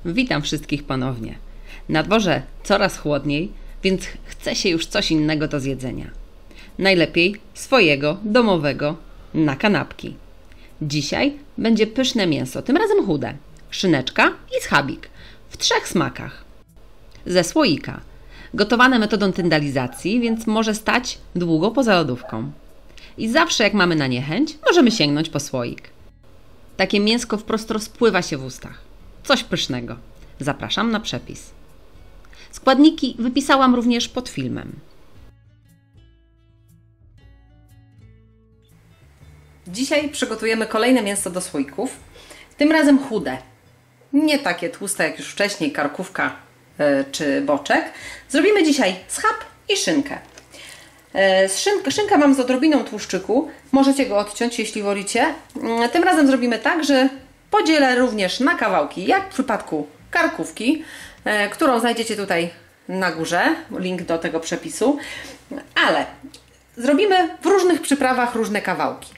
Witam wszystkich ponownie. Na dworze coraz chłodniej, więc chce się już coś innego do zjedzenia. Najlepiej swojego, domowego, na kanapki. Dzisiaj będzie pyszne mięso, tym razem chude, szyneczka i schabik w 3 smakach. Ze słoika. Gotowane metodą tyndalizacji, więc może stać długo poza lodówką. I zawsze jak mamy na niechęć, możemy sięgnąć po słoik. Takie mięsko wprost rozpływa się w ustach. Coś pysznego. Zapraszam na przepis. Składniki wypisałam również pod filmem. Dzisiaj przygotujemy kolejne mięso do słoików. Tym razem chude. Nie takie tłuste jak już wcześniej, karkówka czy boczek. Zrobimy dzisiaj schab i szynkę. Szynkę mam z odrobiną tłuszczyku. Możecie go odciąć, jeśli wolicie. Tym razem zrobimy tak, że podzielę również na kawałki, jak w przypadku karkówki, którą znajdziecie tutaj na górze. Link do tego przepisu. Ale zrobimy w różnych przyprawach różne kawałki.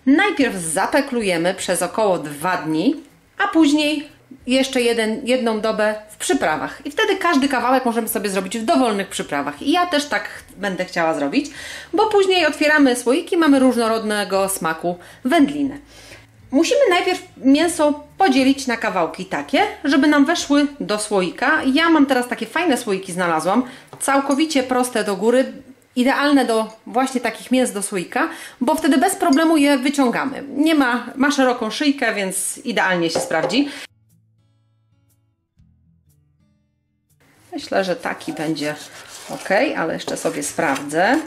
Najpierw zapeklujemy przez około 2 dni, a później jeszcze jedną dobę w przyprawach. I wtedy każdy kawałek możemy sobie zrobić w dowolnych przyprawach. I ja też tak będę chciała zrobić, bo później otwieramy słoiki, mamy różnorodnego smaku wędliny. Musimy najpierw mięso podzielić na kawałki takie, żeby nam weszły do słoika. Ja mam teraz takie fajne słoiki, znalazłam, całkowicie proste do góry, idealne do właśnie takich mięs do słoika, bo wtedy bez problemu je wyciągamy. Ma szeroką szyjkę, więc idealnie się sprawdzi. Myślę, że taki będzie ok, ale jeszcze sobie sprawdzę.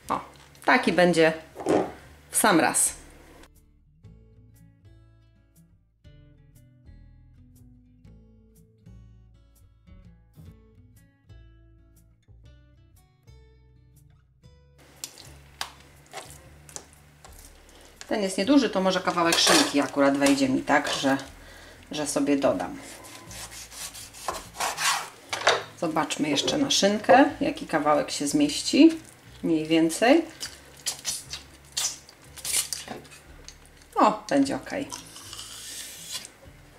O, taki będzie w sam raz. Ten jest nieduży, to może kawałek szynki akurat wejdzie mi tak, że sobie dodam. Zobaczmy jeszcze na szynkę, jaki kawałek się zmieści, mniej więcej. O, będzie ok.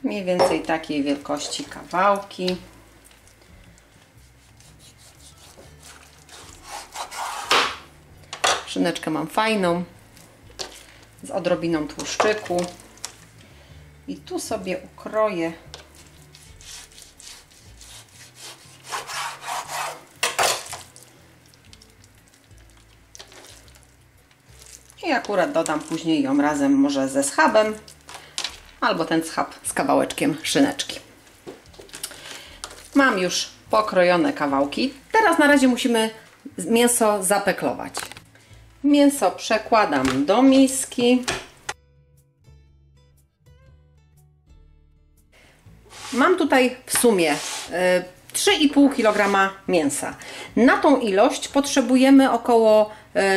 Mniej więcej takiej wielkości kawałki. Szyneczkę mam fajną, z odrobiną tłuszczyku. I tu sobie ukroję i akurat dodam później ją razem może ze schabem albo ten schab z kawałeczkiem szyneczki. Mam już pokrojone kawałki. Teraz na razie musimy mięso zapeklować. Mięso przekładam do miski. Mam tutaj w sumie 3,5 kg mięsa. Na tą ilość potrzebujemy około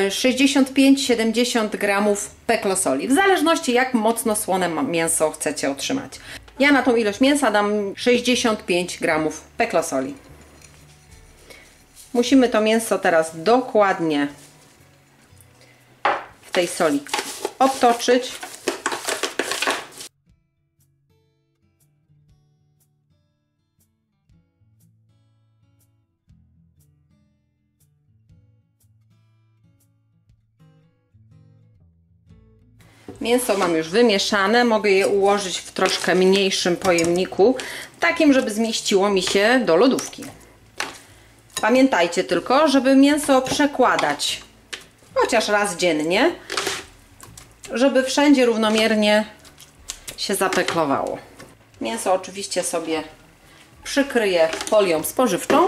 65-70 g peklosoli. W zależności jak mocno słone mięso chcecie otrzymać. Ja na tą ilość mięsa dam 65 g peklosoli. Musimy to mięso teraz dokładnie w tej soli obtoczyć. Mięso mam już wymieszane, mogę je ułożyć w troszkę mniejszym pojemniku, takim, żeby zmieściło mi się do lodówki. Pamiętajcie tylko, żeby mięso przekładać chociaż raz dziennie, żeby wszędzie równomiernie się zapeklowało. Mięso oczywiście sobie przykryję folią spożywczą.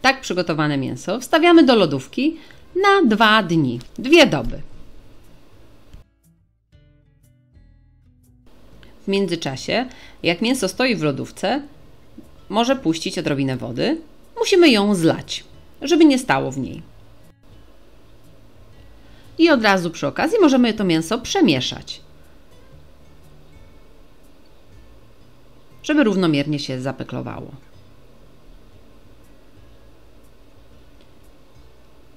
Tak przygotowane mięso wstawiamy do lodówki na 2 dni, 2 doby. W międzyczasie, jak mięso stoi w lodówce, może puścić odrobinę wody. Musimy ją zlać, żeby nie stało w niej. I od razu przy okazji możemy to mięso przemieszać, żeby równomiernie się zapeklowało.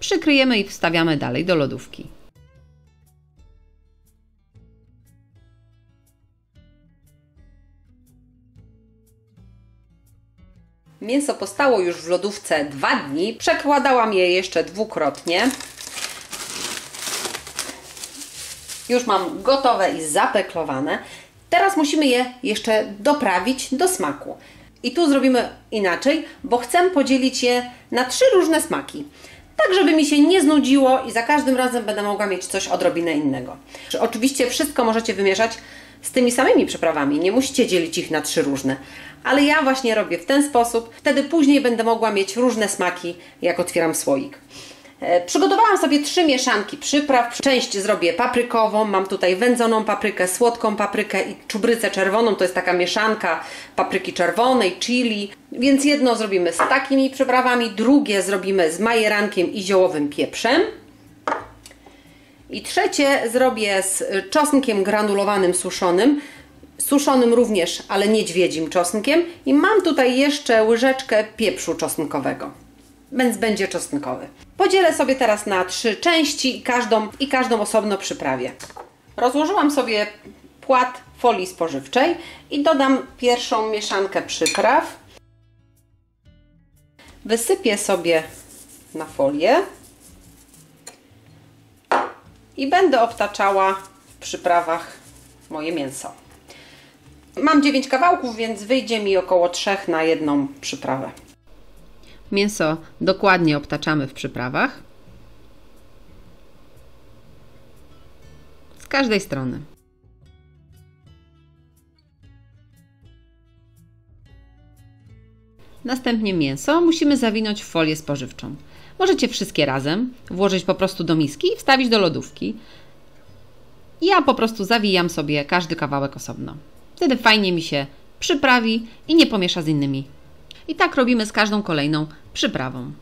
Przykryjemy i wstawiamy dalej do lodówki. Mięso postało już w lodówce 2 dni. Przekładałam je jeszcze dwukrotnie. Już mam gotowe i zapeklowane. Teraz musimy je jeszcze doprawić do smaku. I tu zrobimy inaczej, bo chcę podzielić je na 3 różne smaki. Tak, żeby mi się nie znudziło i za każdym razem będę mogła mieć coś odrobinę innego. Oczywiście wszystko możecie wymieszać z tymi samymi przyprawami. Nie musicie dzielić ich na 3 różne. Ale ja właśnie robię w ten sposób. Wtedy później będę mogła mieć różne smaki, jak otwieram słoik. Przygotowałam sobie 3 mieszanki przypraw. Część zrobię paprykową, mam tutaj wędzoną paprykę, słodką paprykę i czubrycę czerwoną. To jest taka mieszanka papryki czerwonej, chili. Więc jedno zrobimy z takimi przyprawami, drugie zrobimy z majerankiem i ziołowym pieprzem. I trzecie zrobię z czosnkiem granulowanym suszonym. Suszonym również, ale niedźwiedzim czosnkiem. I mam tutaj jeszcze łyżeczkę pieprzu czosnkowego. Więc będzie czosnkowy. Podzielę sobie teraz na 3 części i każdą osobno przyprawię. Rozłożyłam sobie płat folii spożywczej i dodam pierwszą mieszankę przypraw. Wysypię sobie na folię i będę obtaczała w przyprawach moje mięso. Mam 9 kawałków, więc wyjdzie mi około 3 na jedną przyprawę. Mięso dokładnie obtaczamy w przyprawach. Z każdej strony. Następnie mięso musimy zawinąć w folię spożywczą. Możecie wszystkie razem włożyć po prostu do miski i wstawić do lodówki. Ja po prostu zawijam sobie każdy kawałek osobno. Wtedy fajnie mi się przyprawi i nie pomiesza z innymi. I tak robimy z każdą kolejną przyprawą.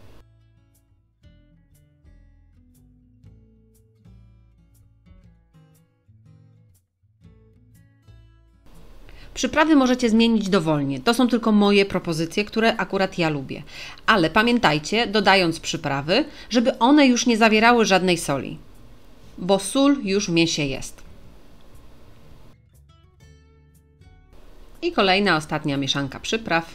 Przyprawy możecie zmienić dowolnie. To są tylko moje propozycje, które akurat ja lubię. Ale pamiętajcie, dodając przyprawy, żeby one już nie zawierały żadnej soli. Bo sól już w mięsie jest. I kolejna, ostatnia mieszanka przypraw.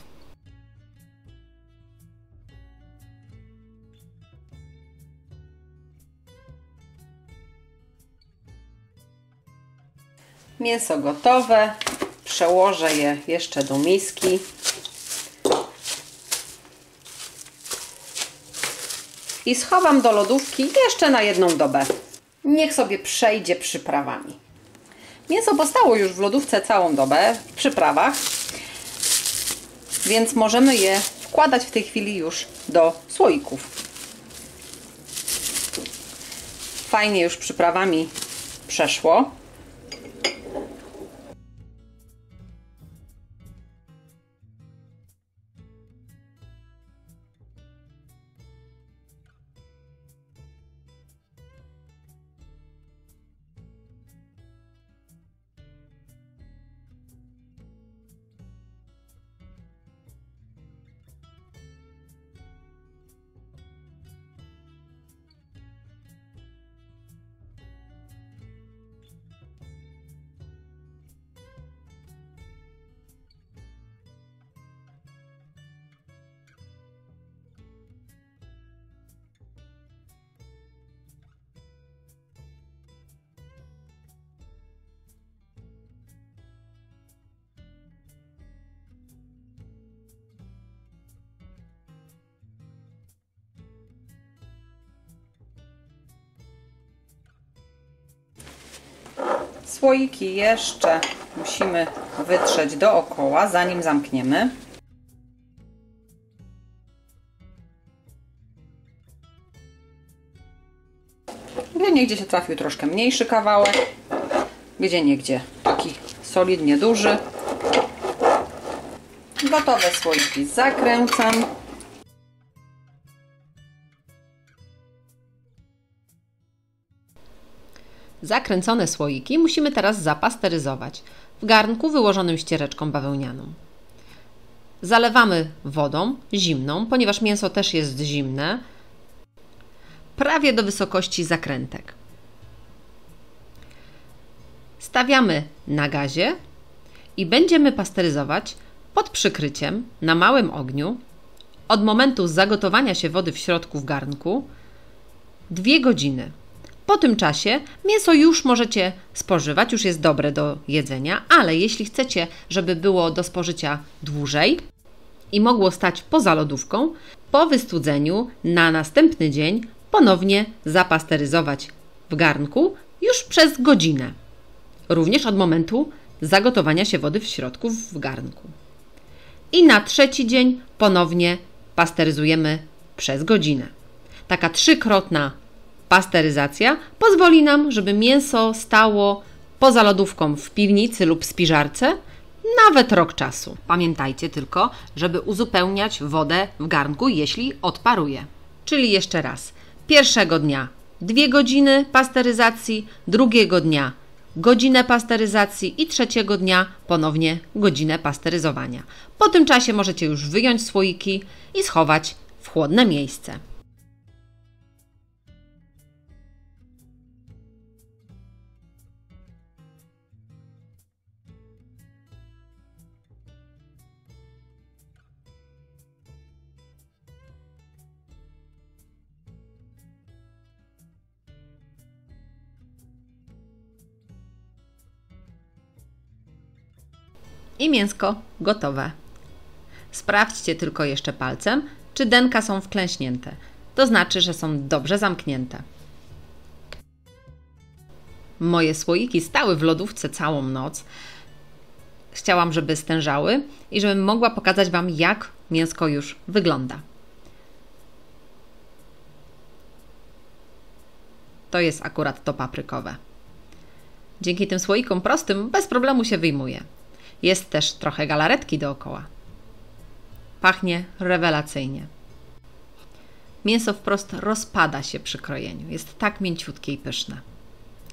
Mięso gotowe. Przełożę je jeszcze do miski. I schowam do lodówki jeszcze na 1 dobę. Niech sobie przejdzie przyprawami. Mięso postało już w lodówce całą dobę w przyprawach, więc możemy je wkładać w tej chwili już do słoików. Fajnie już przyprawami przeszło. Słoiki jeszcze musimy wytrzeć dookoła, zanim zamkniemy. Gdzieniegdzie się trafił troszkę mniejszy kawałek, gdzieniegdzie taki solidnie duży. Gotowe słoiki zakręcam. Zakręcone słoiki musimy teraz zapasteryzować w garnku wyłożonym ściereczką bawełnianą. Zalewamy wodą zimną, ponieważ mięso też jest zimne. prawie do wysokości zakrętek. Stawiamy na gazie i będziemy pasteryzować pod przykryciem na małym ogniu od momentu zagotowania się wody w środku w garnku 2 godziny. Po tym czasie mięso już możecie spożywać, już jest dobre do jedzenia, ale jeśli chcecie, żeby było do spożycia dłużej i mogło stać poza lodówką, po wystudzeniu na następny dzień ponownie zapasteryzować w garnku już przez godzinę. Również od momentu zagotowania się wody w środku w garnku. I na 3. dzień ponownie pasteryzujemy przez godzinę. Taka 3-krotna pasteryzacja pozwoli nam, żeby mięso stało poza lodówką w piwnicy lub spiżarce nawet rok czasu. Pamiętajcie tylko, żeby uzupełniać wodę w garnku, jeśli odparuje. Czyli jeszcze raz. Pierwszego dnia 2 godziny pasteryzacji, drugiego dnia godzinę pasteryzacji i 3. dnia ponownie godzinę pasteryzowania. Po tym czasie możecie już wyjąć słoiki i schować w chłodne miejsce. I mięsko gotowe. Sprawdźcie tylko jeszcze palcem, czy denka są wklęśnięte. To znaczy, że są dobrze zamknięte. Moje słoiki stały w lodówce całą noc. Chciałam, żeby stężały i żebym mogła pokazać Wam, jak mięsko już wygląda. To jest akurat to paprykowe. Dzięki tym słoikom prostym bez problemu się wyjmuje. Jest też trochę galaretki dookoła. Pachnie rewelacyjnie. Mięso wprost rozpada się przy krojeniu. Jest tak mięciutkie i pyszne.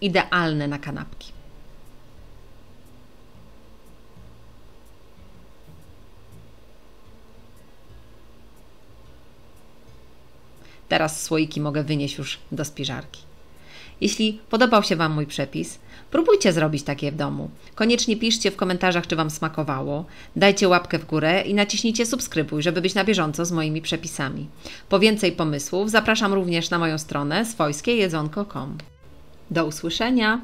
Idealne na kanapki. Teraz słoiki mogę wynieść już do spiżarki. Jeśli podobał się Wam mój przepis, próbujcie zrobić takie w domu. Koniecznie piszcie w komentarzach, czy Wam smakowało. Dajcie łapkę w górę i naciśnijcie subskrybuj, żeby być na bieżąco z moimi przepisami. Po więcej pomysłów zapraszam również na moją stronę swojskiejedzonko.com. Do usłyszenia!